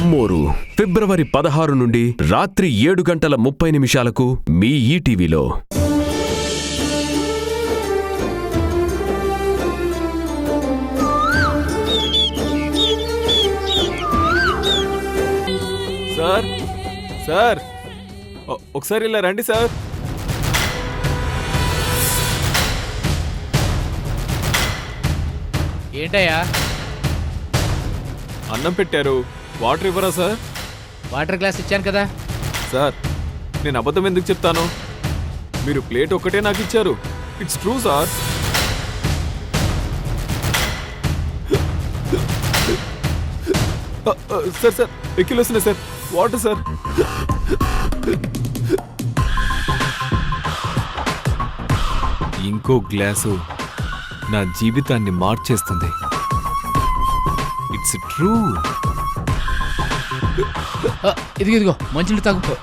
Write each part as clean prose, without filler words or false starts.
అమ్మోరు ఫిబ్రవరి 16 నుండి రాత్రి 7:30 మీ ఈటీవీలో. సార్ సార్ ఒకసారి ఇలా రండి సార్. ఏంటయ్యా? అన్నం పెట్టారు, వాటర్ ఇవ్వరా సార్? వాటర్ గ్లాస్ ఇచ్చాను కదా సార్. నేను అబద్ధం ఎందుకు చెప్తాను? మీరు ప్లేట్ ఒక్కటే నాకు ఇచ్చారు. It's true sir. Sir sir ఎక్కిలు వస్తున్నాయి సార్. Water sir. ఇంకో గ్లాసు నా జీవితాన్ని మార్చేస్తుంది. It's true. ఇదిగో మంచినీళ్ళు తాగు.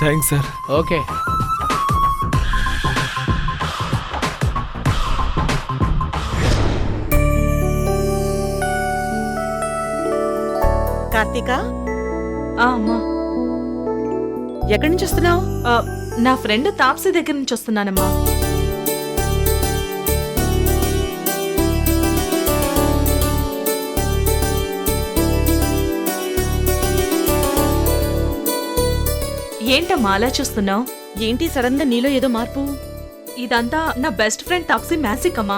Thanks sir. ఓకే. కార్తీక, అమ్మా, ఎక్కడి నుంచి వస్తున్నావు? నా ఫ్రెండ్ తాప్సీ దగ్గర నుంచి వస్తున్నానమ్మా. ఏంటమ్మా అలా చూస్తున్నావు? ఏంటి సడన్ గా నీలో ఏదో మార్పు? ఇదంతా నా బెస్ట్ ఫ్రెండ్ తాప్సీ మ్యాజిక్ అమ్మా.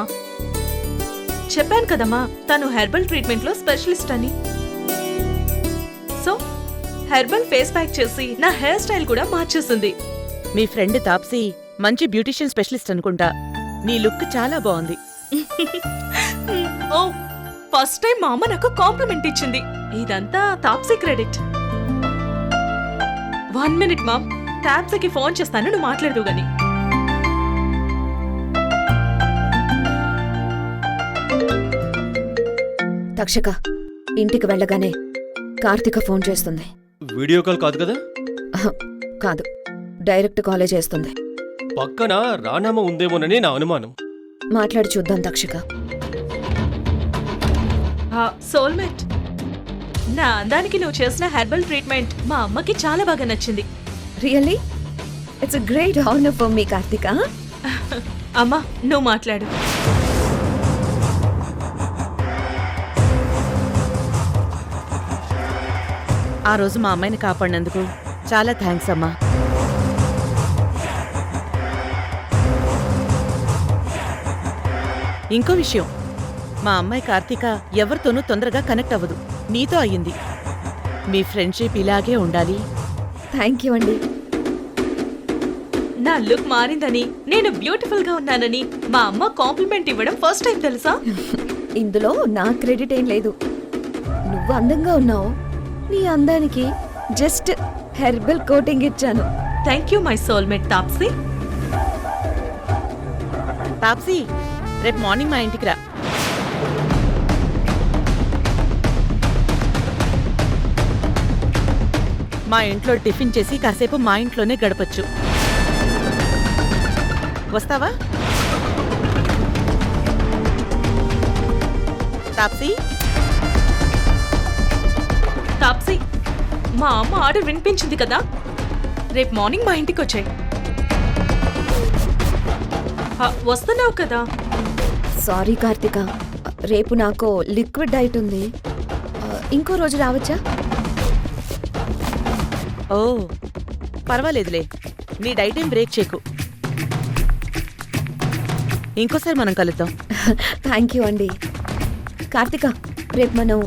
చెప్పాను కదమ్మా, తను హెర్బల్ ట్రీట్మెంట్ లో స్పెషలిస్ట్ అని. సో హెర్బల్ ఫేస్ ప్యాక్ చేసి నా హెయిర్ స్టైల్ కూడా మార్చేసింది. మీ ఫ్రెండ్ తాప్సీ మంచి బ్యూటిషియన్ స్పెషలిస్ట్ అనుకుంటా. నీ లుక్ చాలా బాగుంది. ఓ, ఫస్ట్ టైం మా అమ్మ నాకు కాంప్లిమెంట్ ఇచ్చింది. ఇదంతా తాప్సీ క్రెడిట్. 1 minute మామ్, తాప్సీకి ఫోన్ చేస్తాను, నువ్వు మాట్లాడదు గాని. తక్షక ఇంటికి వెళ్ళగానే కార్తిక ఫోన్ చేస్తుంది. వీడియో కాల్ కాదు కదా? కాదు, డైరెక్ట్ కాలే చేస్తుంది. పక్కన రానామ ఉందేమోనని నా అనుమానం. మాట్లాడి చూద్దాం తక్షక. సోల్మేట్, నా అందానికి నువ్వు చేసిన హెర్బల్ ట్రీట్మెంట్ మా అమ్మకి చాలా బాగా నచ్చింది. Really? It's a great honour for me Karthika. అమ్మా, నువ్వు మాట్లాడు. ఆ రోజు మా అమ్మాయిని కాపాడినందుకు చాలా థ్యాంక్స్ అమ్మా. ఇంకో విషయం, మా అమ్మాయి కార్తీక ఎవరితోనూ తొందరగా కనెక్ట్ అవ్వదు. నీతో అయ్యింది. మీ ఫ్రెండ్షిప్ ఇలాగే ఉండాలి. థ్యాంక్ యూ అండి. నా లుక్ మారిందని, నేను బ్యూటిఫుల్ గా ఉన్నానని మా అమ్మ కాంప్లిమెంట్ ఇవ్వడం ఫస్ట్ టైం తెలుసా? ఇందులో నా క్రెడిట్ ఏం లేదు. నువ్వు అందంగా ఉన్నావు, నీ అందానికి జస్ట్ హెర్బల్ కోటింగ్ ఇచ్చాను. Thank you my soulmate Taapsee. Taapsee, రేపు మార్నింగ్ మా ఇంటికి రా. మా ఇంట్లో టిఫిన్ చేసి కాసేపు మా ఇంట్లోనే గడపచ్చు. వస్తావా? తాప్సీ, తాప్సీ, మా అమ్మ ఆర్డర్ వినిపించింది కదా, రేపు మార్నింగ్ మా ఇంటికి వచ్చాయి. వస్తున్నావు కదా? సారీ కార్తిక, రేపు నాకు లిక్విడ్ డైట్ ఉంది. ఇంకో రోజు రావచ్చా? ఓ పర్వాలేదులే, నీ డైట్ ఏం బ్రేక్ చేయకు. ఇంకోసారి మనం కలుద్దాం. థ్యాంక్ యూ అండి. కార్తిక, రేపు మనం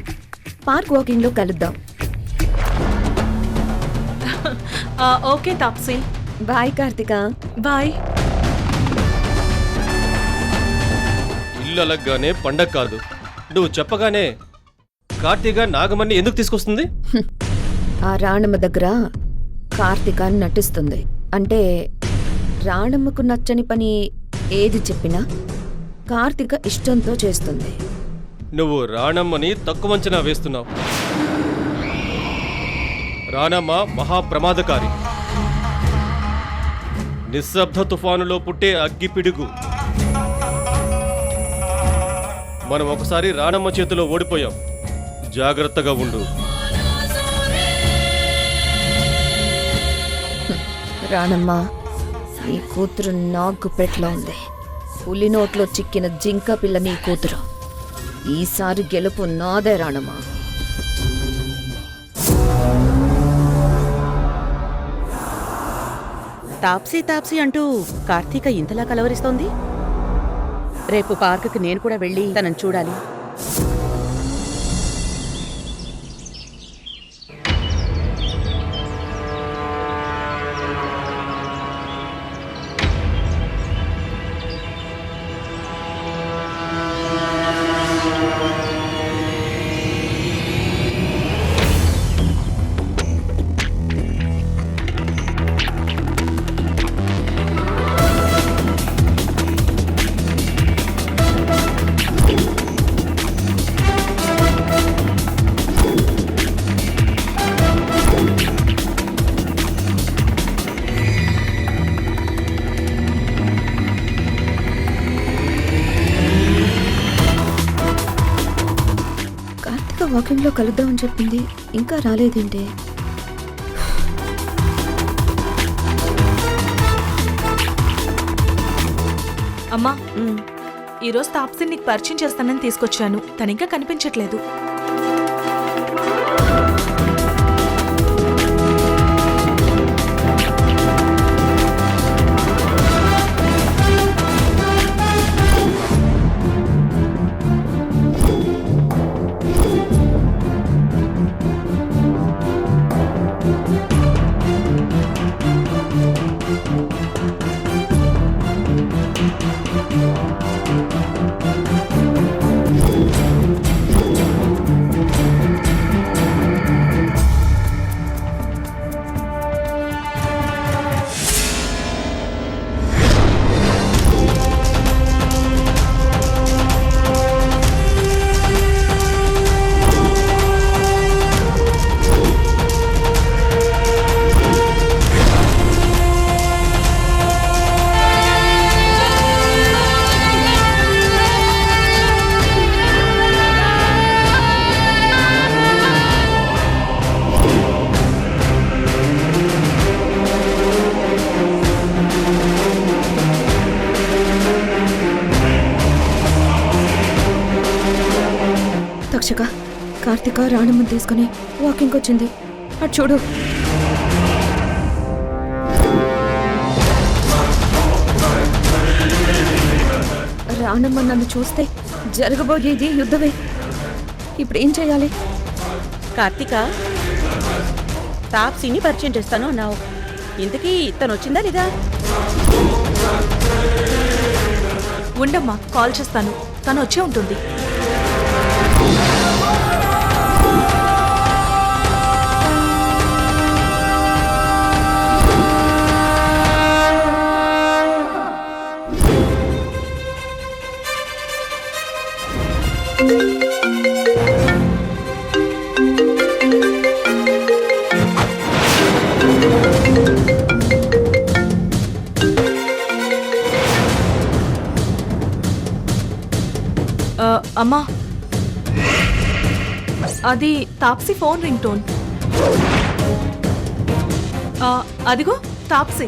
పార్క్ వాకింగ్లో కలుద్దాం. Okay Taapsee. Bye Karthika. Bye. ఇల్లు అలగ్గానే పండగ కాదు. నువ్వు చెప్పగానే కార్తీక నాగమణి ఎందుకు తీసుకొస్తుంది? ఆ రాణమ్మ దగ్గర కార్తిక నటిస్తుంది. అంటే రాణమ్మకు నచ్చని పని ఏది చెప్పినా కార్తిక ఇష్టంతో చేస్తుంది. నువ్వు రాణమ్మని తక్కువ అంచనా వేస్తున్నావు. రాణమ్మ మహాప్రమాదకారి. నిశ్శబ్ద తుఫానులో పుట్టే అగ్గిపిడుగు. మనం ఒకసారి రాణమ్మ చేతిలో ఓడిపోయాం. జాగ్రత్తగా ఉండు. రాణమ్మా, నీ కూతురు నాగు పెట్లో ఉంది. పులి నోట్లో చిక్కిన జింక పిల్ల నీ కూతురు. ఈసారి గెలుపు నాదే రాణమ్మా. తాప్సీ తాప్సీ అంటూ కార్తీక ఇంతలా కలవరిస్తోంది. రేపు పార్కుకి నేను కూడా వెళ్ళి తనని చూడాలి. వాకింగ్లో కలుద్దామని చెప్పింది, ఇంకా రాలేదేంటి? అమ్మా, ఈరోజు తాప్సిని నీకు పరిచయం చేస్తానని తీసుకొచ్చాను. తనింకా కనిపించట్లేదు. తక్షక, కార్తిక రాణమ్మని తీసుకుని వాకింగ్ వచ్చింది. అటు చూడు. రాణమ్మ నన్ను చూస్తే జరగబోయేది యుద్ధమే. ఇప్పుడు ఏం చేయాలి? కార్తీక, తాప్సీని పరిచయం చేస్తాను అన్నావు. ఇంతకీ తను వచ్చిందా లేదా? ఉండమ్మా, కాల్ చేస్తాను. తను వచ్చే ఉంటుంది. అమ్మా, అది తాప్సీ ఫోన్ రింగ్ టోన్. అదిగో తాప్సీ.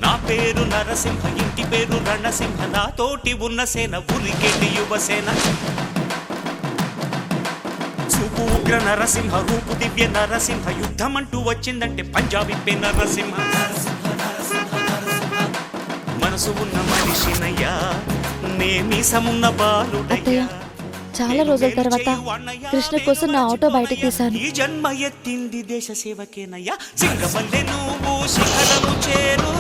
నా పేరు నరసింహ, ఇంటి పేరు రణసింహ, నా తోటి ఉన్న సేన ఉరికెళ్ళి యువసేన. చూపు ఉగ్ర నరసింహ, రూపు దివ్య నరసింహ, యుద్ధమంటూ వచ్చిందంటే పంజాబీ నరసింహ. మనసు ఉన్న మనిషినయ్యా, నేమీసమున్న బాలుడయ్యా. చాలా రోజుల తర్వాత కృష్ణ కోసం నా ఆటో బయటకు తీశాను. ఈ జన్మ ఎత్తింది దేశ సేవకేనయ్యా. సింగమల్లె నువ్వు శిఖరము చేరు.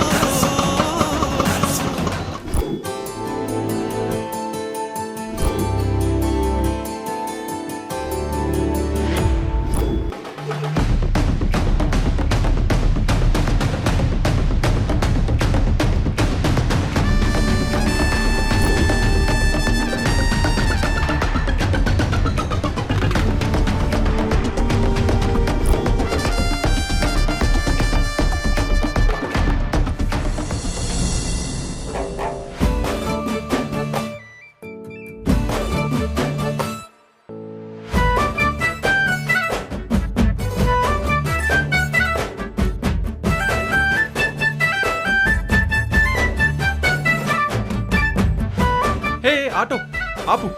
ఆటో ఆపు.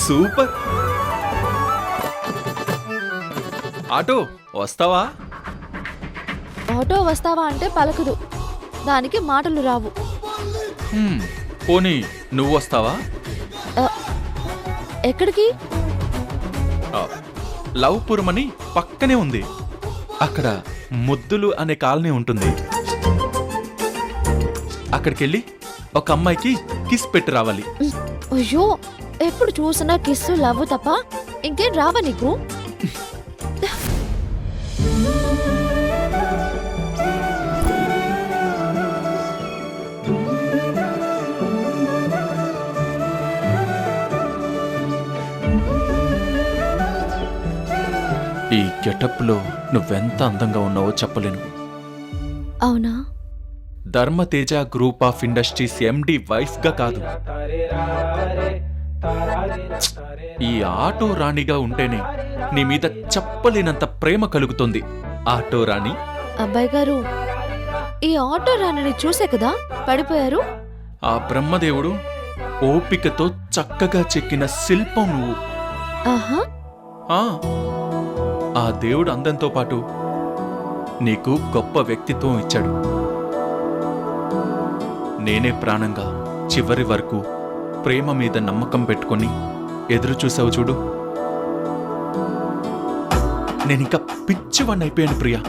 సూపర్. ఆటో వస్తావా? ఆటో వస్తావా అంటే పలకదు, దానికి మాటలు రావు. పోనీ నువ్వు వస్తావా? ఎక్కడికి? లవ్పురం అని పక్కనే ఉంది. అక్కడ ముద్దులు అనే కాలనీ ఉంటుంది. అక్కడికెళ్ళి ఒక అమ్మాయికి కిస్ పెట్టి రావాలి. అయ్యో, ఎప్పుడు చూసినా కిస్సు లవ్ తప్ప ఇంకేం రావా నీకు? ఈ గెటప్లో నువ్వెంత అందంగా ఉన్నావో చెప్పలేను. అవునా? Dharmateja group of industries MD wife గా కాదు, ఈ ఆటో రాణిగా ఉంటేనే నీ మీద చెప్పలేనంత ప్రేమ కలుగుతుంది. ఆటో రాణి. అబ్బాయి గారు, ఈ ఆటో రాణిని చూసే కదా పడిపోయారు. ఆ బ్రహ్మదేవుడు ఓపికతో చక్కగా చెక్కిన శిల్పం నువ్వు. ఆహా. ఆ దేవుడు అందంతో పాటు నీకు గొప్ప వ్యక్తిత్వం ఇచ్చాడు. నేనే ప్రాణంగా చివరి వరకు ప్రేమ మీద నమ్మకం పెట్టుకొని ఎదురు చూసావు చూడు. నేనింకా పిచ్చివాణ్ణి అయిపోయాను ప్రియా.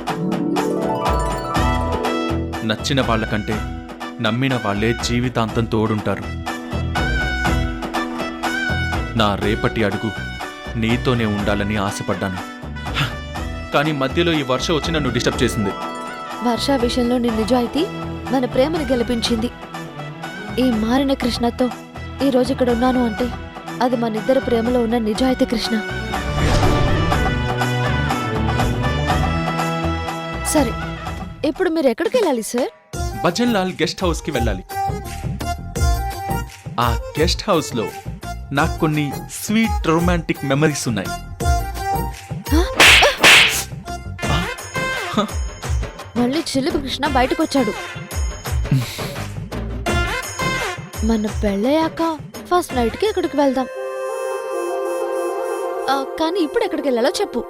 నచ్చిన వాళ్ళకంటే నమ్మిన వాళ్లే జీవితాంతం తోడుంటారు. నా రేపటి అడుగు నీతోనే ఉండాలని ఆశపడ్డాను. కానీ మధ్యలో ఈ వర్ష వచ్చి నన్ను డిస్టర్బ్ చేసింది. వర్ష విషయంలో నీ నిజాయితీ మన ప్రేమను గెలిపించింది. ఈ మారిన కృష్ణతో ఈ రోజు ఇక్కడ ఉన్నాను అంటే అది మనిద్దరి ప్రేమలో ఉన్న నిజాయితీ కృష్ణ. సరే, ఇప్పుడు మీరు ఎక్కడికి వెళ్ళాలి sir? Bhajan Lal guest house కి వెళ్ళాలి. ఆ గెస్ట్ హౌస్ లో నాకు కొన్ని స్వీట్ రొమాంటిక్ మెమరీస్ ఉన్నాయి. మళ్ళీ చిలుపు కృష్ణ బయటకు వచ్చాడు. మన పెళ్ళయ్యాక ఫస్ట్ నైట్ కి ఎక్కడికి వెళ్దాం. కానీ ఇప్పుడు ఎక్కడికి వెళ్ళాలో చెప్పు.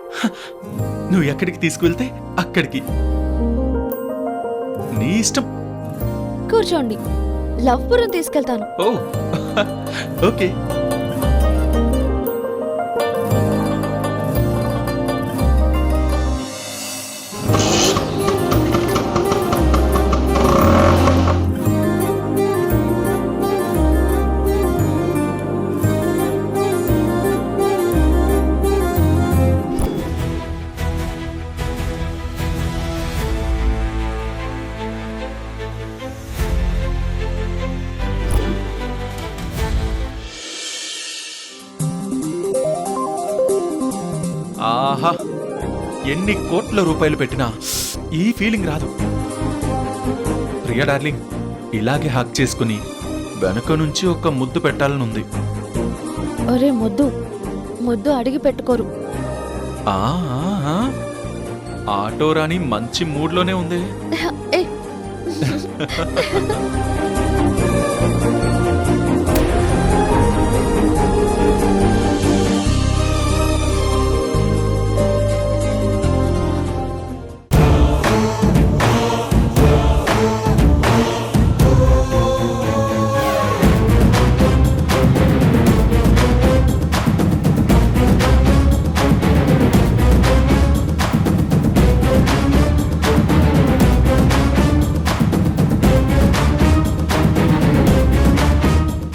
నువ్వు ఎక్కడికి తీసుకువెళ్తే అక్కడికి. నీ ఇష్టం. కూర్చోండి, లవ్పురం తీసుకెళ్తాను. ఓ ఓకే. ఆహా, ఎన్ని కోట్ల రూపాయలు పెట్టినా ఈ ఫీలింగ్ రాదు. ప్రియా డార్లింగ్, ఇలాగే హక్ చేసుకుని వెనుక నుంచి ఒక ముద్దు పెట్టాలనుంది. ఒరే ముద్దు, ముద్దు అడిగి పెట్టుకోరు. ఆటో రాణి మంచి మూడ్లోనే ఉంది.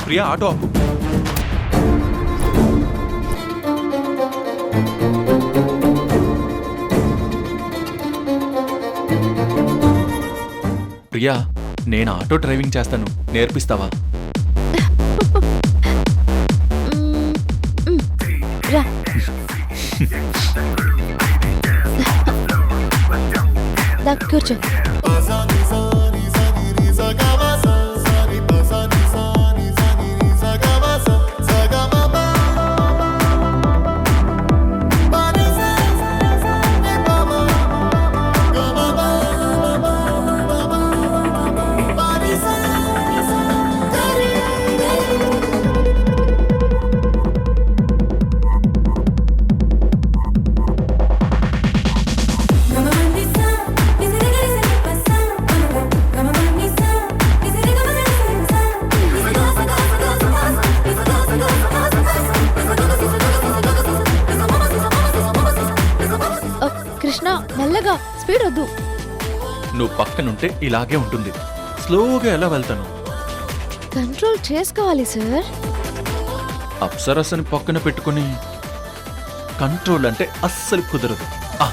ప్రియా, ఆటో ఆపు. ప్రియా, నేను ఆటో డ్రైవింగ్ చేస్తాను, నేర్పిస్తావా? రా. దా కూర్చో. కృష్ణ మెల్లగా, స్పీడ్ వద్దు. నువ్వు పక్కనుంటే ఇలాగే ఉంటుంది. స్లోగా ఎలా వెళ్తాను? కంట్రోల్ చేసుకోవాలి సార్. అప్సరస్ని పక్కన పెట్టుకుని కంట్రోల్ అంటే అస్సలు కుదరదు. ఆ,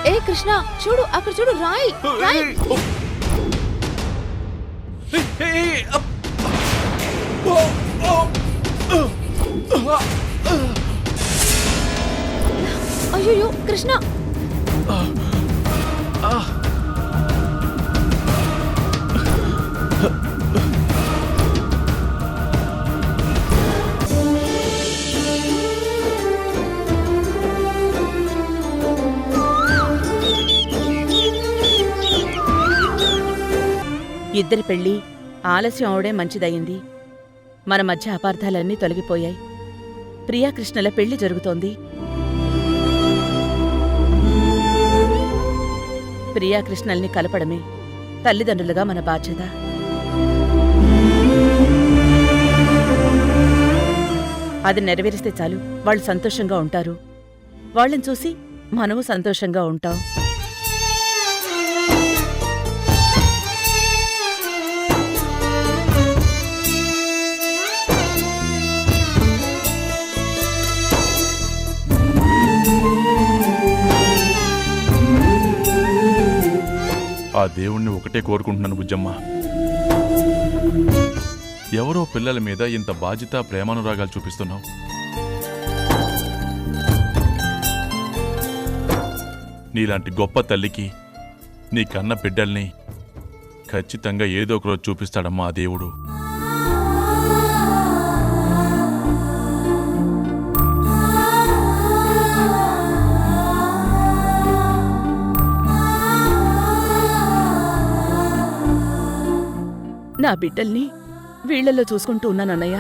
ఏ కృష్ణ చూడు, అక్కడ చూడు, రాయి రాయి. అయ్యో కృష్ణ. ఇద్దరి పెళ్లి ఆలస్యం అవడే మంచిదయింది. మన మధ్య అపార్థాలన్నీ తొలగిపోయాయి. ప్రియాకృష్ణల పెళ్లి జరుగుతోంది. ప్రియాకృష్ణల్ని కలపడమే తల్లిదండ్రులుగా మన బాధ్యత. అది నెరవేరిస్తే చాలు, వాళ్ళు సంతోషంగా ఉంటారు. వాళ్ళని చూసి మనము సంతోషంగా ఉంటాం. ఆ దేవుణ్ణి ఒకటే కోరుకుంటున్నాను బుజ్జమ్మ. ఎవరో పిల్లల మీద ఇంత బాధ్యత, ప్రేమానురాగాలు చూపిస్తున్నావు. నీలాంటి గొప్ప తల్లికి నీ కన్న బిడ్డల్ని ఖచ్చితంగా ఏదో ఒక రోజు చూపిస్తాడమ్మా ఆ దేవుడు. నా బిడ్డల్ని వీళ్లలో చూసుకుంటూ ఉన్నానన్నయ్య.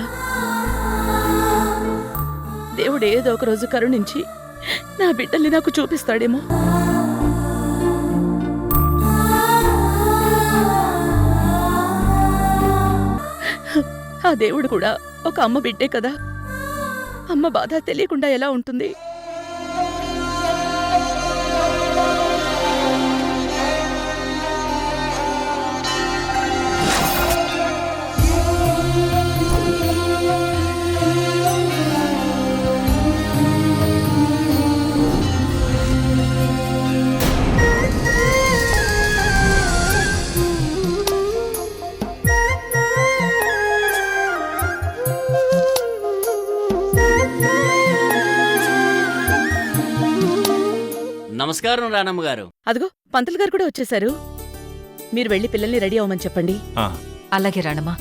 దేవుడు ఏదో ఒక రోజు కరుణించి నా బిడ్డల్ని నాకు చూపిస్తాడేమో. ఆ దేవుడు కూడా ఒక అమ్మ బిడ్డే కదా. అమ్మ బాధ తెలియకుండా ఎలా ఉంటుంది? నమస్కారం రానమ్మ గారు. అదిగో పంతులు గారు కూడా వచ్చేశారు. మీరు వెళ్ళి పిల్లల్ని రెడీ అవ్వమని చెప్పండి. అలాగే రానమ్మా.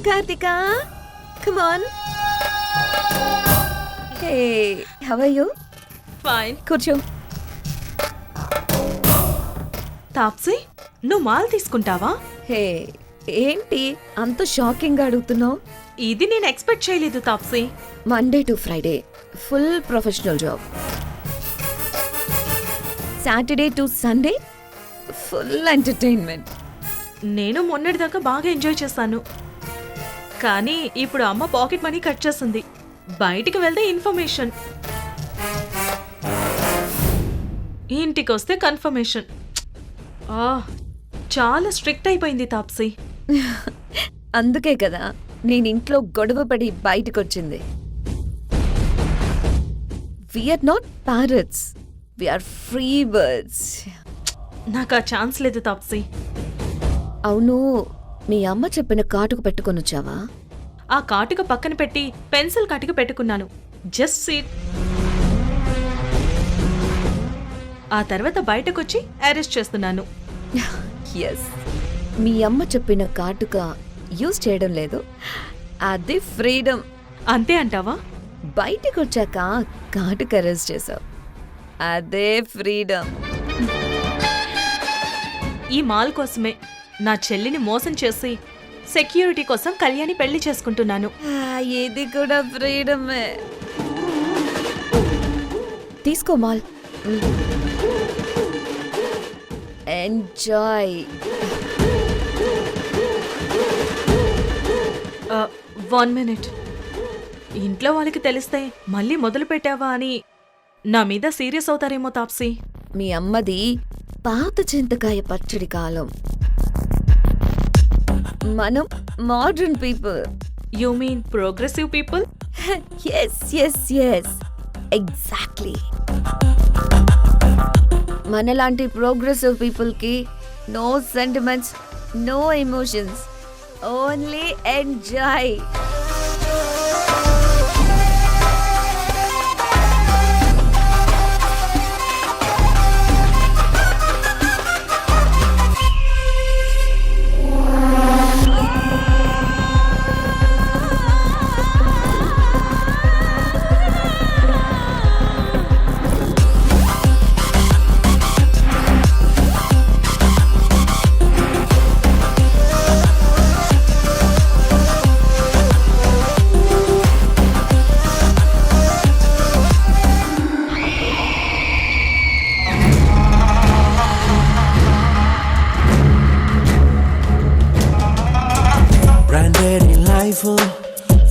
Karthika, come on. Hey, how are you? Fine. కూర్చో. తాప్సీ, నువ్వు మాల్ తీసుకుంటావా? హే, ఏంటి అంత షాకింగ్ గా అడుగుతున్నావు? ఇది నేను ఎక్స్పెక్ట్ చేయలేదు Taapsee. Monday to Friday full professional job. Saturday to Sunday full entertainment. నేను మొన్నటిదాకా బాగా ఎంజాయ్ చేశాను, కానీ ఇప్పుడు అమ్మ పాకెట్ మనీ కట్ చేస్తుంది. బయటికి వెళ్తే ఇన్ఫర్మేషన్, ఇంటికి వస్తే కన్ఫర్మేషన్. చాలా స్ట్రిక్ట్ అయిపోయింది తాప్సీ. అందుకే కదా నేను ఇంట్లో గొడవ పడి బయటకు వచ్చింది. We are not parrots, we are free birds. నాకు ఆ ఛాన్స్ లేదు తాప్సీ. అవును, మీ అమ్మ చెప్పిన కాటుకు పెట్టుకొని వచ్చావా? ఆ కాటుక పక్కన పెట్టి పెన్సిల్ కాటుక పెట్టుకున్నాను. Just seat. ఆ తర్వాత బయటకొచ్చి అరెస్ట్ చేస్తున్నాను. ఎస్, మీ అమ్మ చెప్పిన కాటుక యూజ్ చేయడం లేదు, అది ఫ్రీడమ్. అంతే అంటావా? బయటకు వచ్చాక కాటుక అరెస్ట్ చేసావు, అదే ఫ్రీడమ్. ఈ మాల్ కోసమే నా చెల్లిని మోసం చేసి సెక్యూరిటీ కోసం కళ్యాణి పెళ్లి చేసుకుంటున్నాను. ఇది కూడా ఫ్రీడమే. తీసుకో మాల్, ఎంజాయ్. 1 minute. ఇంట్లో వాళ్ళకి తెలిస్తే మళ్ళీ మొదలు పెట్టావా అని నా మీద సీరియస్ అవుతారేమో తాప్సీ. మీ అమ్మది పాత చింతకాయ పచ్చడి కాలం, మనం modern people. You mean progressive people? Yes yes yes, exactly. మనలాంటి ప్రోగ్రెసివ్ పీపుల్కి no sentiments, no emotions, only enjoy.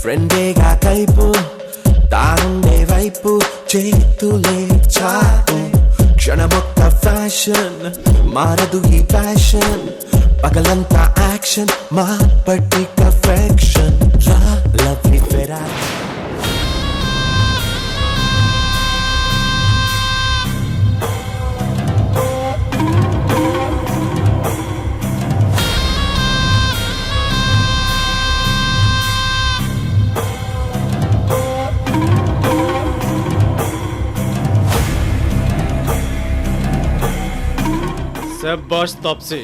ఫ్రెండేగా కైపు తానుండే వైపు చేతులే చాపు క్షణమొక్క ఫ్యాషన్ మారదు ఈ ప్యాషన్ పగలంతా యాక్షన్ మా పట్టి పర్ఫెక్షన్ రా లవ్లీ ఫెరారీ. శభాష్ తాప్సీ,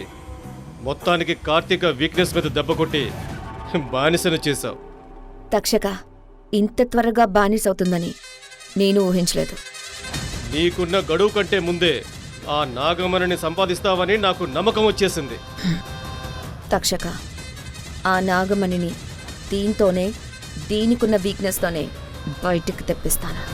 మొత్తానికి కార్తీక వీక్నెస్ మీద దెబ్బ కొట్టి బానిసను చేశావు. తక్షక ఇంత త్వరగా బానిసవుతుందని నేను ఊహించలేదు. నీకున్న గడువు కంటే ముందే ఆ నాగమణిని సంపాదిస్తావని నాకు నమ్మకం వచ్చేసింది. తక్షక, ఆ నాగమణిని దీంతోనే, దీనికున్న వీక్నెస్తోనే బయటికి తెప్పిస్తాను.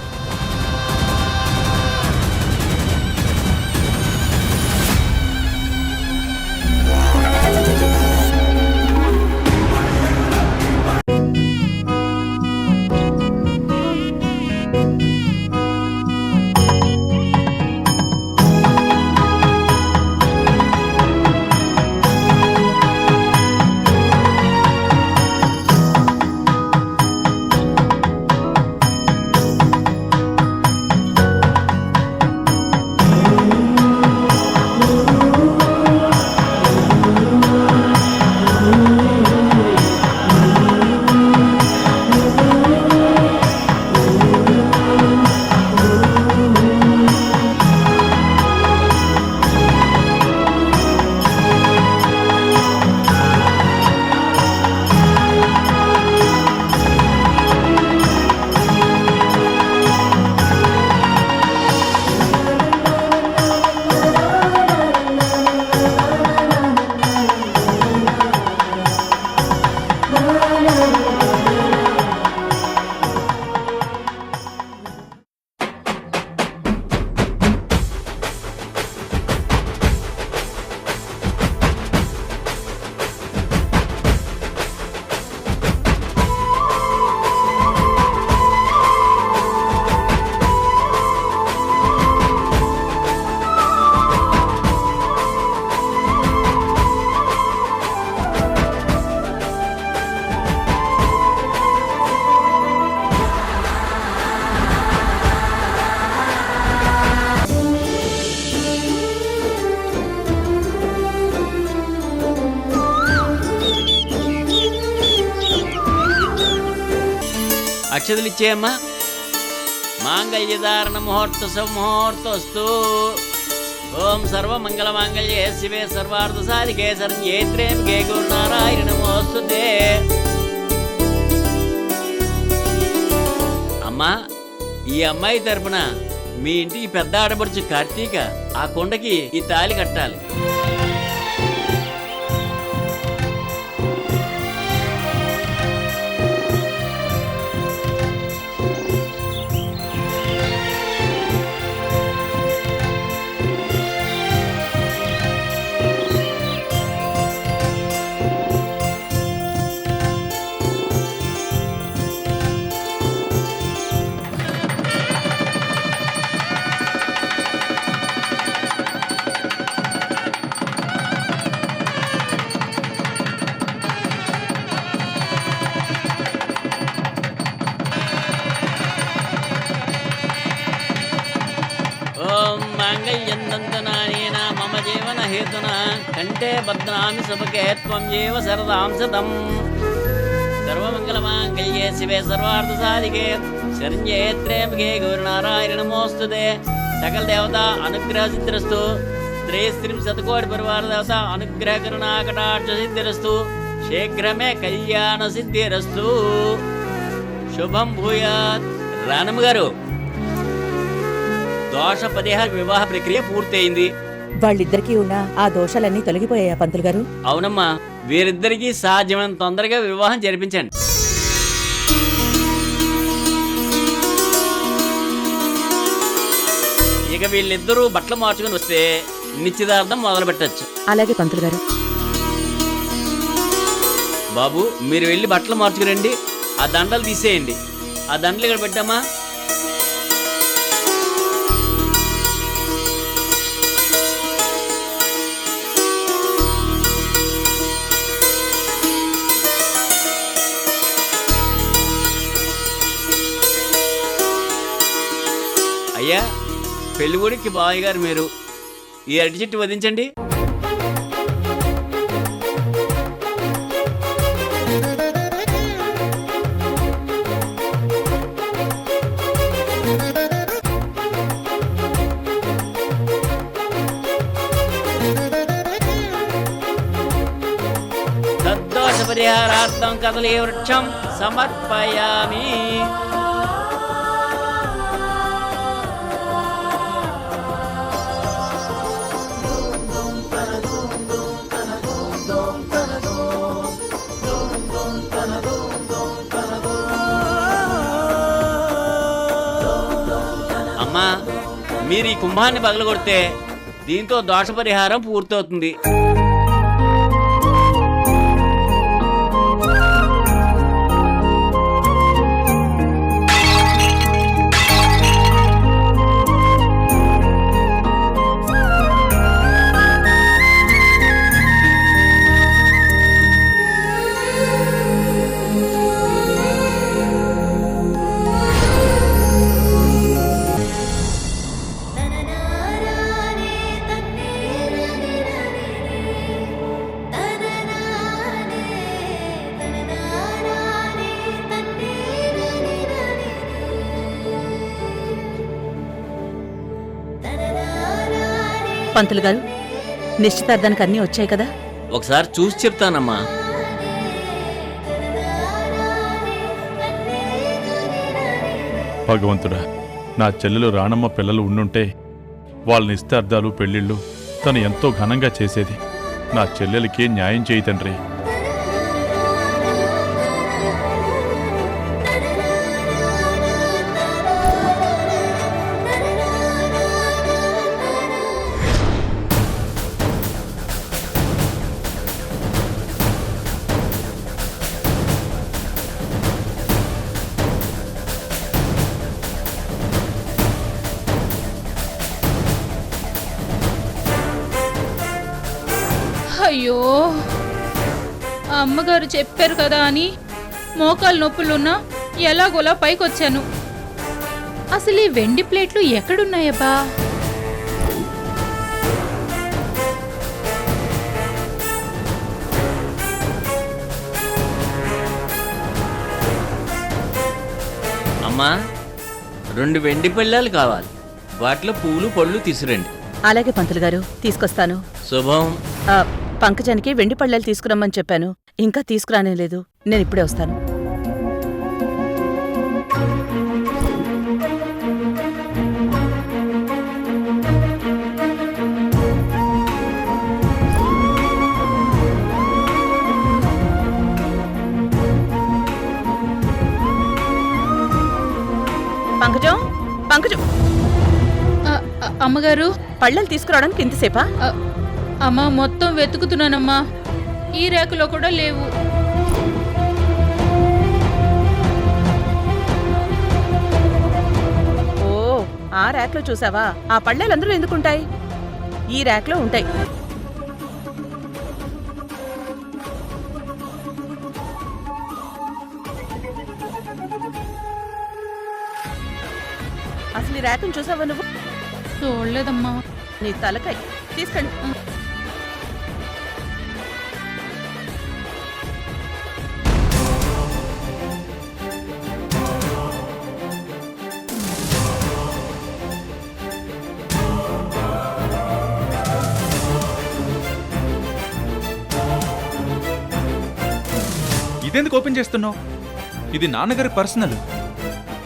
అక్షతలు ఇచ్చేయమ్మా. మాంగళ్యధారణ ముహూర్త ముహూర్తస్తు. ఓం సర్వమంగళ మాంగళ్యే శివే సర్వార్థ సాధికే శరణ్యే త్ర్యంబకే గౌరీ నమోస్తుతే. అమ్మా, ఈ అమ్మాయి తరపున మీ ఇంటికి పెద్ద ఆడపడుచు కార్తీక ఆ కొండకి ఈ తాళి కట్టాలి. ఓం మాంగళ్యందంతనానేన మమ జీవన హేతున కంఠే బధ్నామి శుభకే త్వం ఏవ శరదాం శతం. సర్వమంగళ మాంగళ్యే శివే సర్వార్థ సాధికే శరణ్యే త్ర్యంబకే గౌరీ నమోస్తుతే. సకల దేవత అనుగ్రహ సిద్ధిరస్తు. త్రైస్త్రీం శతకోటి పరివార దేవత అనుగ్రహ కరుణాకటాక్ష సిద్ధిరస్తు. శీఘ్రమే కళ్యాణ సిద్ధిరస్తు. శుభం భూయాత్. రానమ్మ గారు, దోష పరిహార వివాహ ప్రక్రియ పూర్తయింది. వాళ్ళిద్దరికీ ఉన్న ఆ దోషాలన్నీ తొలగిపోయాయా పంతులు గారు? అవునమ్మా, వీరిద్దరికీ సాధ్యమైనంత తొందరగా వివాహం జరిపించండి. ఇక వీళ్ళిద్దరూ బట్టలు మార్చుకుని వస్తే నిశ్చితార్థం మొదలు పెట్టచ్చు. అలాగే పంతులు గారు. బాబు, మీరు వెళ్ళి బట్టలు మార్చుకురండి. ఆ దండలు తీసేయండి. ఆ దండలు ఇక్కడ పెట్టామా. అయ్యా, పెళ్ళిగూడికి బాయ్ గారు మీరు ఈ అరటి చెట్టు వదించండి. తద్దోష పరిహారార్థం కదలీ వృక్షం సమర్పయామి. అమ్మా, మీరు ఈ కుంభాన్ని పగలగొడితే దీంతో దోష పరిహారం పూర్తవుతుంది. పంతులు గారు, నిశ్చితార్థానికి అన్నీ వచ్చాయి కదా? ఒకసారి చూసి చెప్తానమ్మా. భగవంతుడా, నా చెల్లెలు రానమ్మ పిల్లలు ఉండుంటే వాళ్ళ నిశ్చితార్థాలు పెళ్ళిళ్ళు తను ఎంతో ఘనంగా చేసేది. నా చెల్లెలకి న్యాయం చేయి తండ్రి. అయ్యో, అమ్మగారు చెప్పారు కదా అని మోకాలు నొప్పులున్నా ఎలాగోలా పైకొచ్చాను. అసలు ఈ వెండి ప్లేట్లు ఎక్కడున్నాయబ్బా? అమ్మా 2 వెండి పళ్ళాలు కావాలి, వాటిలో పూలు పళ్ళు తీసురండి. అలాగే పంతులు గారు, తీసుకొస్తాను. శుభం. పంకజానికి వెండి పళ్ళాలు తీసుకురమ్మని చెప్పాను, ఇంకా తీసుకురానే లేదు. నేను ఇప్పుడే వస్తాను. పంకజం, పంకజం, అమ్మగారు, పళ్ళలు తీసుకురావడానికి ఇంతసేపా? అమ్మ, మొత్తం వెతుకుతున్నానమ్మా, ఈ రేకులో కూడా లేవు. ఓ, ఆ ర్యాక్లో చూసావా? ఆ పళ్ళలు అందులో ఎందుకుంటాయి? ఈ ర్యాక్లో ఉంటాయి. అసలు ఈ ర్యాక్ను చూసావా నువ్వు? చూడలేదమ్మా. నీ తలకాయ తీసుకెళ్ళి. ఇదెందుకు ఓపెన్ చేస్తున్నావు? ఇది నాన్నగారి పర్సనల్.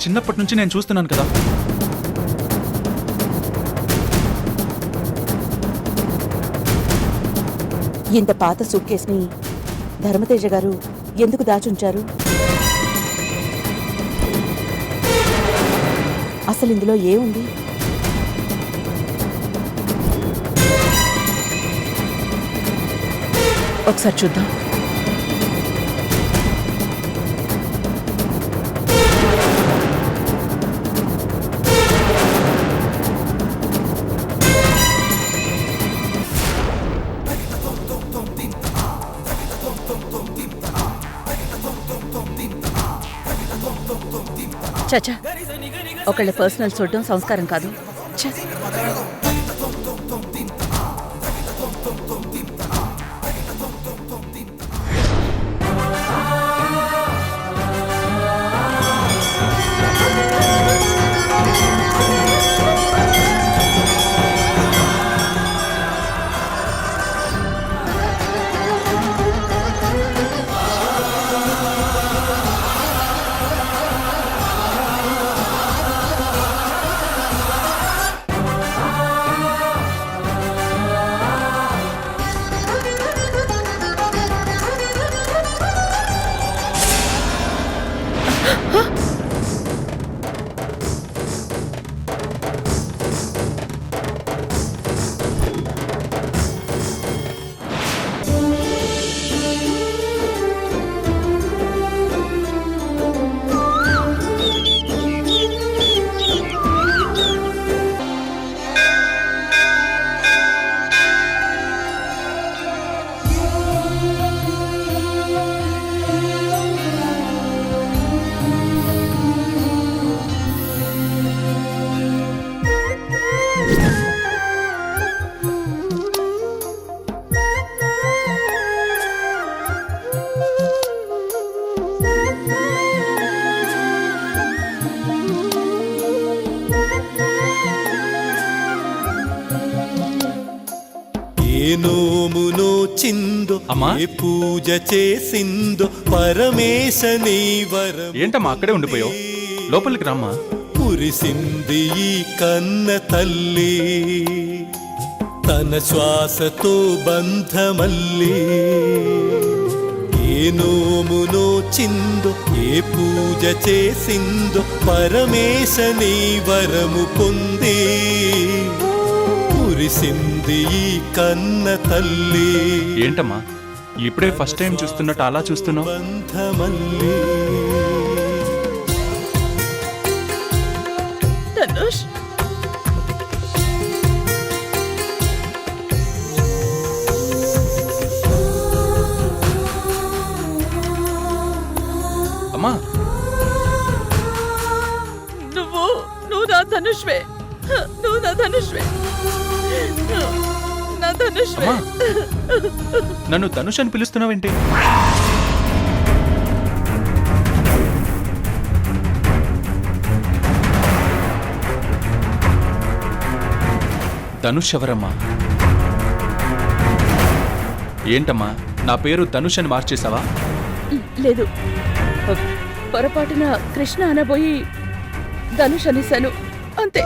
చిన్నప్పటి నుంచి నేను చూస్తున్నాను కదా. ఇంత పాత సూట్ కేసుని ధర్మతేజ గారు ఎందుకు దాచుంచారు? అసలు ఇందులో ఏముంది? ఒకసారి చూద్దాం. చచ్చా, ఒకళ్ళ పర్సనల్ చూడడం సంస్కారం కాదు. ఛ! నోమునో చిందో ఏ పూజ చేసిందో పరమేశని వరం. ఏంటమ్మా అక్కడే ఉండిపోయావు? లోపలికి రామ్మా. కురిసింది ఈ కన్న తల్లి తన శ్వాసతో బంధమల్లి. ఏ నోమునో చిందో ఏ పూజ చేసిందో పరమేశని వరము పొంది కురిసింది ఈ కన్న తల్లి. ఏంటమ్మా ఇప్పుడే ఫస్ట్ టైం చూస్తున్నట్టు అలా చూస్తున్నావు? బంధమల్లి. ధనుష్, అమ్మా నువ్వు నా ధనుష్వే, నువ్వు నా ధనుష్వే, నా ధనుష్వే. అమ్మా నన్ను ధనుష్ అని పిలుస్తున్నావేంటి? ధనుష్ ఎవరమ్మా? ఏంటమ్మా నా పేరు ధనుష్ అని మార్చేశావా? లేదు, పొరపాటున కృష్ణ అనబోయి ధనుష్ అనేశాను అంతే.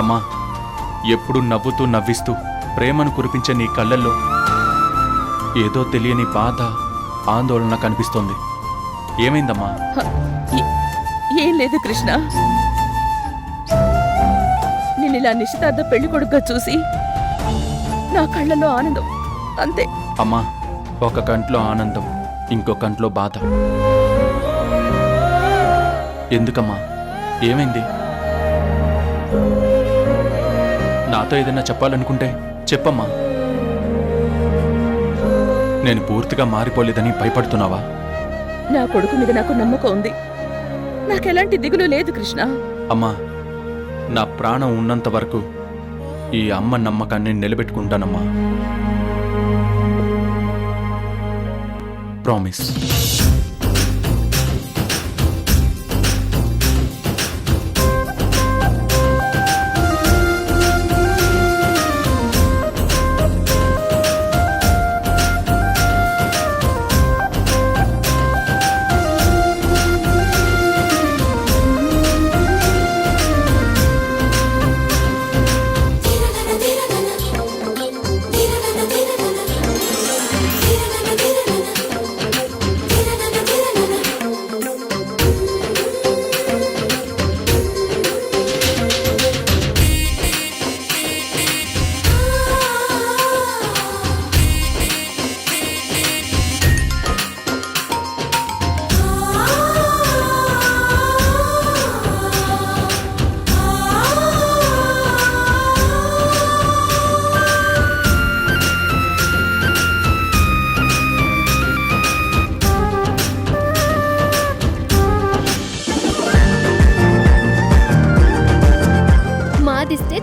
అమ్మా, ఎప్పుడు నవ్వుతూ నవ్విస్తూ ప్రేమను కురిపించే నీ కళ్ళల్లో ఏదో తెలియని బాధ, ఆందోళన కనిపిస్తోంది. ఏమైందమ్మా? ఏం లేదు కృష్ణ, నేను ఇలా నిశ్చితార్థ పెళ్లి కొడుకుగా చూసి నా కళ్ళలో ఆనందం అంతే. అమ్మా, ఒక కంట్లో ఆనందం, ఇంకో కంట్లో బాధ. ఎందుకమ్మా? ఏమైంది? నాతో ఏదైనా చెప్పాలనుకుంటే చెప్పమ్మా. నేను పూర్తిగా మారిపోలేదని భయపడుతున్నావా? నా కొడుకు మీద నాకు నమ్మకం ఉంది, నాకెలాంటి దిగులు లేదు కృష్ణ. అమ్మా, నా ప్రాణం ఉన్నంత వరకు ఈ అమ్మ నమ్మకాన్ని నిలబెట్టుకుంటానమ్మా. ప్రామిస్.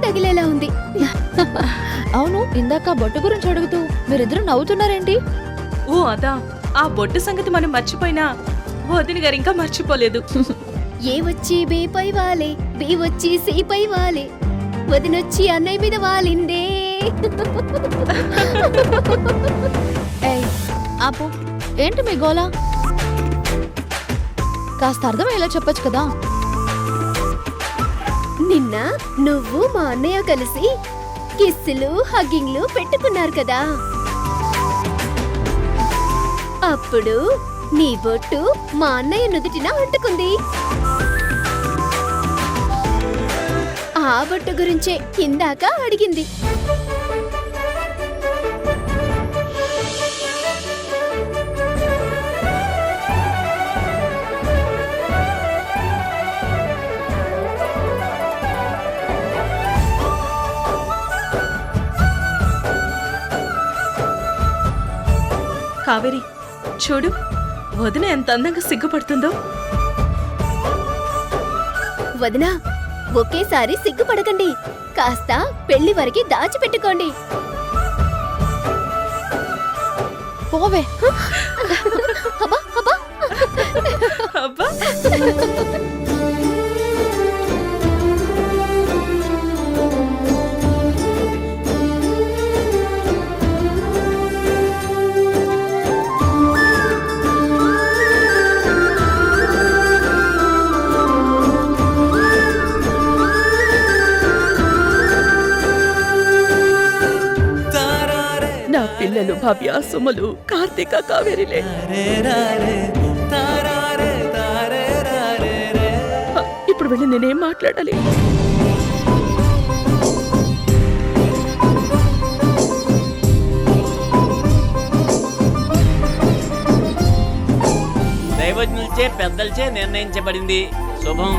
తగిలేలా ఉంది. అవును, ఇందాక బొట్టు గురించి అడుగుతూ మీరిద్దరు నవ్వుతున్నారేంటి? ఓ అదా, ఆ బొట్టు సంగతి మనం మర్చిపోయినా వదిన గారు ఇంకా మర్చిపోలేదు. ఏ వచ్చి బే పై వాలే, బి వచ్చి సి పై వాలే, వదినొచ్చి అన్నయ్య మీద వాలిందే. ఆపు, ఏంటి మీ గోలా? కాస్త అర్థమయ్యేలా చెప్పొచ్చు కదా. నిన్న నువ్వు మా అన్నయ్య కలిసి కిస్సులు హగ్గింగ్లు పెట్టుకున్నారు కదా, అప్పుడు నీ బొట్టు మా అన్నయ్య నుదుటిన అంటుకుంది. ఆ బొట్టు గురించే ఇందాక అడిగింది. కావేరి, చూడు వదిన ఎంత అందంగా సిగ్గుపడుతుందో. వదినా, ఒకేసారి సిగ్గుపడకండి, కాస్త పెళ్లి వరకు దాచిపెట్టుకోండి. పోవే. అబ్బా అబ్బా అబ్బా. నా పిల్లలు భవ్య, సుమలు, కార్తీక, కావేరిలే. ఇప్పుడు వెళ్ళి నేనేం మాట్లాడాలి? దైవజ్ఞులచే పెద్దలచే నిర్ణయించబడింది. శుభం.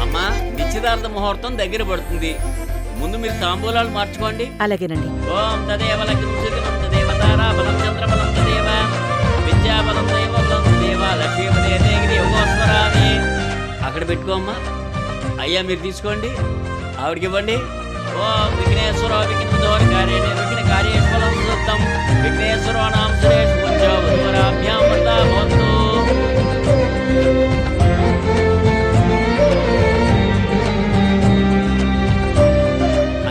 అమ్మా, నిశ్చితార్థ ముహూర్తం దగ్గర పడుతుంది. ముందు మీరు తాంబూలాలు మార్చుకోండి. అలాగేనండి. ఓం తదేవ లగ్నం తదేవ తారా బలం చంద్రబలం తదేవ విద్యాబలం దైవ బలం తదేవ లక్ష్మీపదే దేగిరి యోగోస్వరామి అక్కడ పెట్టుకోమ్మా. అయ్యా మీరు తీసుకోండి, ఆవిడకి ఇవ్వండి. ఓం విఘ్నేశ్వర విఘ్నోర్ కార్య నిర్విఘ్న కార్యేశ్వరం వృత్తం విఘ్నేశ్వరో నామ సురేష్ పుంజాభ్యాం భవంతు.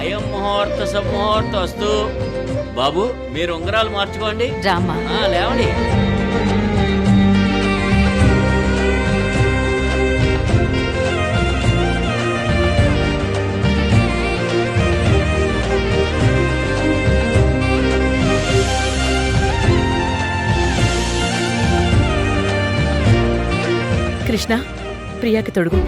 అయం ముహూర్త సముహూర్త వస్తు. బాబు మీరు ఉంగరాలు మార్చుకోండి. రామ్మా. లేవండి. కృష్ణ, ప్రియాకి తొడుగు.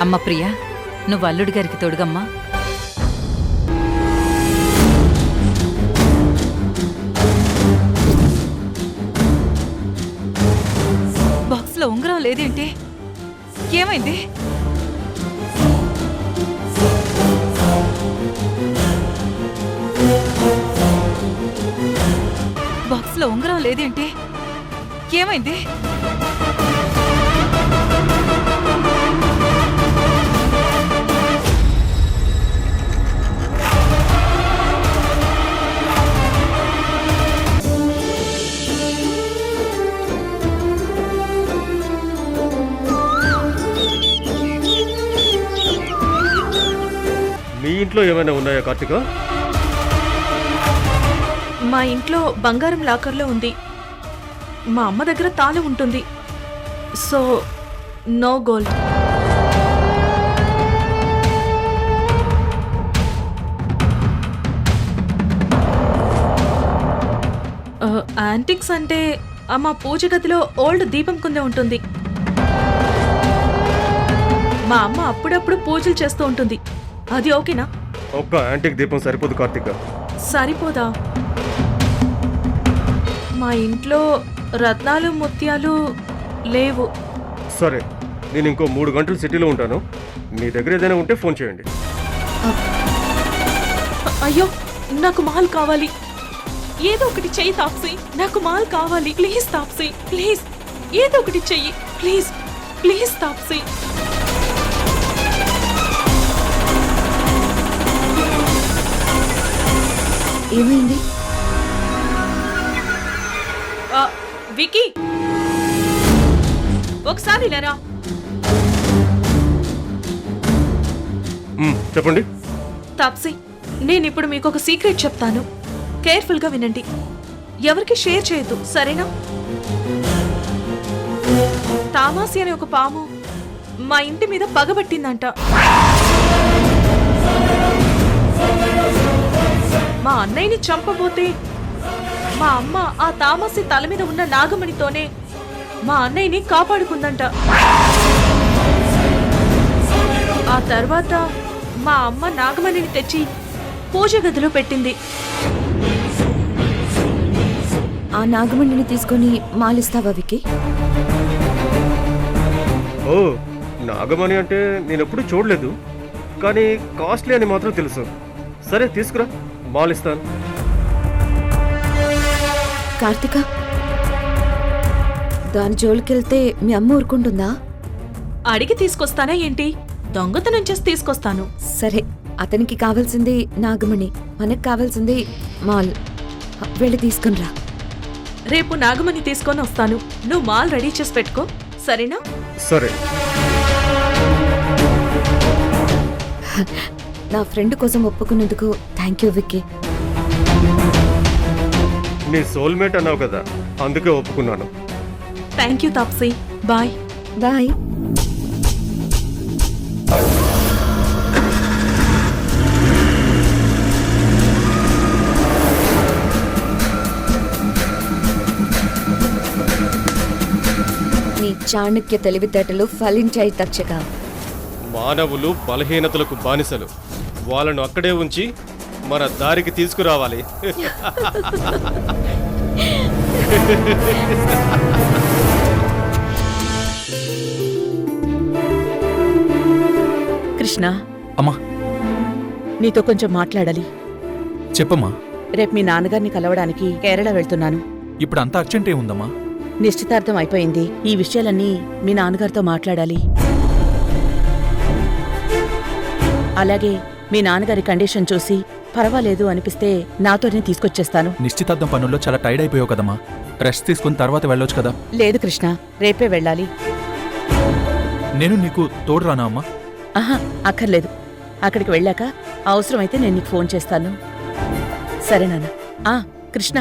అమ్మ ప్రియా, నువ్వు అల్లుడి గారికి తోడుగమ్మా. బాక్స్ లో ఉంగరం లేదేంటి? ఏమైంది? బాక్స్ లో ఉంగరం లేదేంటి? ఏమైంది? మీ ఇంట్లో ఏమైనా ఉన్నాయా కార్తిక? మా ఇంట్లో బంగారం లాకర్లో ఉంది. మా అమ్మ దగ్గర తాళి ఉంటుంది. So no gold. యాంటిక్స్ అంటే మా పూజ గదిలో ఓల్డ్ దీపం కుందే ఉంటుంది. మా అమ్మ అప్పుడప్పుడు పూజలు చేస్తూ ఉంటుంది. అది ఓకేనా? ఒక్క యాంటిక్ దీపం సరిపోదు కార్తిక. సరిపోదా? మా ఇంట్లో రత్నాలు ముత్యాలు లేవు. సరే, నేను ఇంకో 3 గంటలు సిటీలో ఉంటాను. మీ దగ్గర ఏదైనా ఉంటే ఫోన్ చేయండి. అయ్యో, నాకు మాల్ కావాలి. ఏదో ఒకటి చెయ్యి తాప్సీ. నాకు మాల్ కావాలి. ప్లీజ్ తాప్సీ, ప్లీజ్ ఏదో ఒకటి చెయ్యి. Please please Taapsee. ఏమైంది? వికీ, ఒకసారి లేరా? చెప్పండి. తాప్సీ, నేను ఇప్పుడు మీకు ఒక సీక్రెట్ చెప్తాను. కేర్ఫుల్ గా వినండి. ఎవరికి షేర్ చేయొద్దు, సరేనా? తామాసి అనే ఒక పాము మా ఇంటి మీద పగబట్టిందంట. మా అన్నయ్యని చంపబోతే మా అమ్మ ఆ తామసి తల మీద ఉన్న నాగమణితోనే మా అన్నయ్యని కాపాడుకుందంట. ఆ తర్వాత మా అమ్మ నాగమణిని తెచ్చి పూజ గదిలో పెట్టింది. ఆ నాగమణిని తీసుకొని మాలిస్తావా వికీ? ఓ, నాగమణి అంటే నేనెప్పుడు చూడలేదు, కానీ కాస్ట్లీ అని మాత్రం తెలుసు. సరే తీసుకురా, మాలిస్తాను. కార్తిక, దాని జోలికెళ్తే మీ అమ్మ ఊరుకుంటుందా? అడిగి తీసుకొస్తానా ఏంటి? దొంగతనం చేసి తీసుకొస్తాను. సరే, అతనికి కావాల్సింది నాగమణి, మనకు కావాల్సింది మాల్. వెళ్ళి తీసుకునిరా. రేపు నాగమణి తీసుకొని వస్తాను. నువ్వు మాల్ రెడీ చేసి పెట్టుకో, సరేనా? సరే. నా ఫ్రెండ్ కోసం ఒప్పుకున్నందుకు థ్యాంక్ యూ విక్కీ. నీ సోల్మేట్ అన్నావు కదా, అందుకే ఒప్పుకున్నాను. Thank you Taapsee. Bye bye. Chanakya తెలివితేటలు ఫలించాయి తక్షక. మానవులు బలహీనతలకు బానిసలు. వాళ్ళను అక్కడే ఉంచి మన దారికి తీసుకురావాలి. కృష్ణ, అమ్మా నీతో కొంచెం మాట్లాడాలి. చెప్పమ్మా. రేపు మీ నాన్నగారిని కలవడానికి కేరళ వెళ్తున్నాను. ఇప్పుడు అంత అర్జెంట్ ఏముందమ్మా? నిశ్చితార్థం అయిపోయింది. ఈ విషయాలన్నీ మీ నాన్నగారితో మాట్లాడాలి. అలాగే మీ నాన్నగారి కండిషన్ చూసి పర్వాలేదు అనిపిస్తే నాతోనే తీసుకొచ్చేస్తాను. నిశ్చితార్థం పనుల్లో చాలా టైర్డ్ అయిపోయావు కదమ్మా. రెస్ట్ తీసుకుని తర్వాత వెళ్ళొచ్చు కదా. లేదు కృష్ణ, రేపే వెళ్ళాలి. నేను నీకు తోడు రానా అమ్మా? ఆహా, అక్కర్లేదు. అక్కడికి వెళ్ళాక అవసరమైతే నేను నీకు ఫోన్ చేస్తాను. సరే నాన్న. కృష్ణ,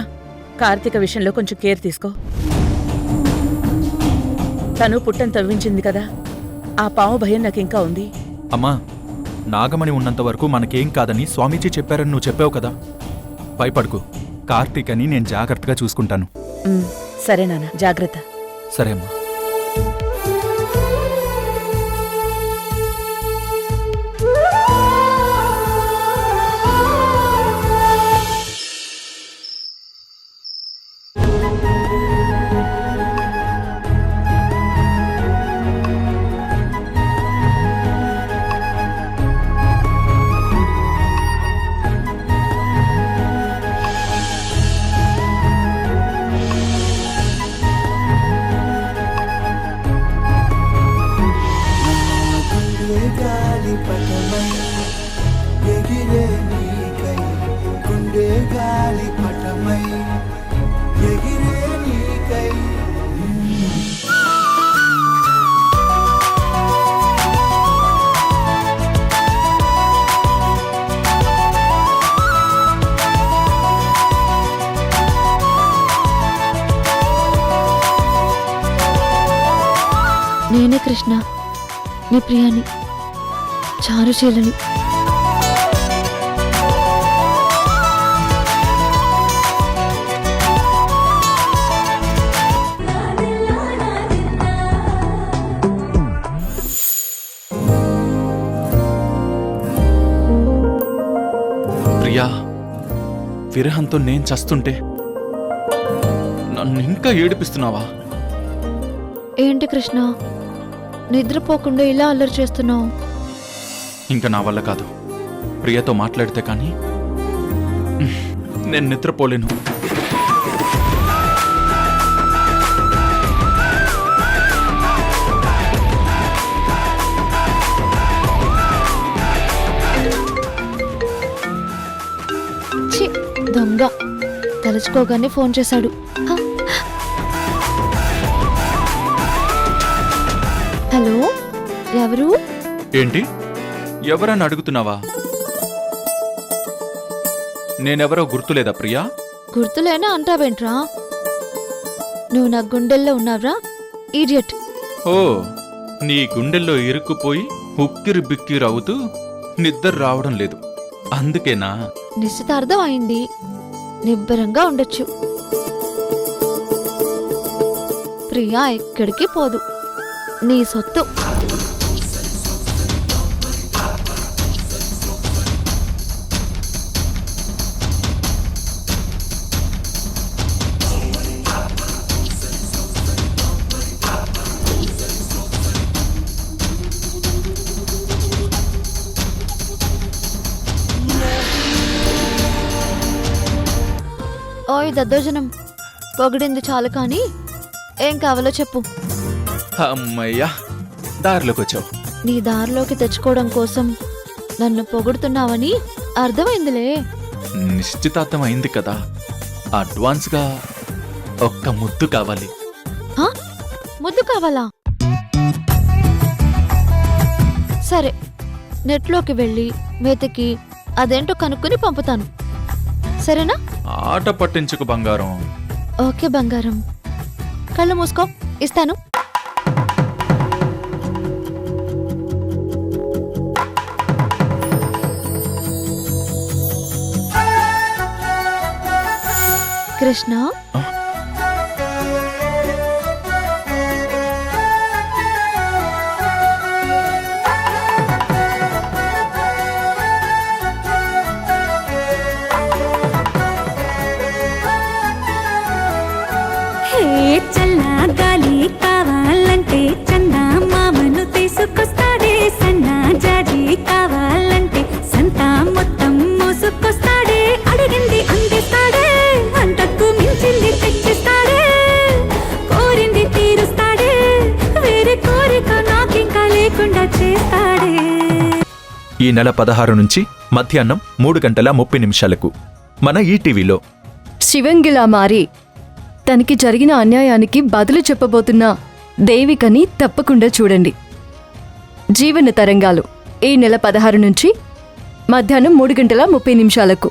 కార్తీక విషయంలో కొంచెం కేర్ తీసుకో. తను పుట్టను తవ్వించింది కదా, ఆ పాము భయం నాకింకా ఉంది. అమ్మా, నాగమణి ఉన్నంత వరకు మనకేం కాదని స్వామీజీ చెప్పారని నువ్వు చెప్పావు కదా. భయపడుకు. కార్తీకని నేను జాగ్రత్తగా చూసుకుంటాను. సరే నాన్న, జాగ్రత్త. సరే అమ్మా. నేనే కృష్ణ, నీ ప్రియాని, చారుశీలని. ప్రియా, విరహంతో నేను చస్తుంటే నన్ను ఇంకా ఏడిపిస్తున్నావా? ఏంటి కృష్ణ, నిద్రపోకుండా ఇలా అల్లరి చేస్తున్నావు? ఇంకా నా వల్ల కాదు. ప్రియతో మాట్లాడితే కానీ నేను నిద్రపోలేను. ఛీ, దొంగ. తలుచుకోగానే ఫోన్ చేశాడు. హలో, ఎవరు? ఏంటి, ఎవరని అడుగుతున్నావా? నేనెవరో గుర్తులేదా ప్రియా? గుర్తులేనా అంటావేంట్రా? నువ్వు నా గుండెల్లో ఉన్నావ్రా, ఈడియట్. ఓ, నీ గుండెల్లో ఇరుక్కుపోయి ఉక్కిరి బిక్కిరి అవుతూ నిద్ర రావడం లేదు, అందుకేనా? నిశ్చితార్థం అయింది, నిబ్బరంగా ఉండొచ్చు. ప్రియా ఎక్కడికి పోదు, నీ సొత్తు. ఓయ్ దద్దోజనం, పొగిడింది చాలు కానీ ఏం కావాలో చెప్పు. అమ్మయ్యా, దారిలోకి వచ్చావు. నీ దారిలోకి తెచ్చుకోవడం కోసం నన్ను పొగుడుతున్నావని అర్థమైందిలే. నిశ్చితార్థం అయింది కదా, అడ్వాన్స్గా ఒక్క ముద్దు కావాలి. ముద్దు కావాలా? సరే, నెట్లోకి వెళ్ళి వెతికి అదేంటో కనుక్కొని పంపుతాను, సరేనా? ఆట పట్టించుకు బంగారం. ఓకే బంగారం, కళ్ళు మూసుకో, ఇస్తాను. కృష్ణ, కావాలంటే చందా మామను తీసుకొస్తాడే సన్నా జాజి కావాలంటే సంతా మొత్తం మోసుకొస్తాడే అడిగింది అందిస్తాడే అంతకు మించింది తెచ్చిస్తాడే కోరింది తీరుస్తాడే వేరే కోరిక నాకింకా లేకుండా చేస్తాడే. ఈ నెల 16 నుంచి మధ్యాహ్నం 3:30 మన ఈటీవీలో. శివంగిలా మారి తనకి జరిగిన అన్యాయానికి బదులు చెప్పబోతున్న దేవికని తప్పకుండా చూడండి. జీవన తరంగాలు ఈ నెల 16 నుంచి మధ్యాహ్నం 3:30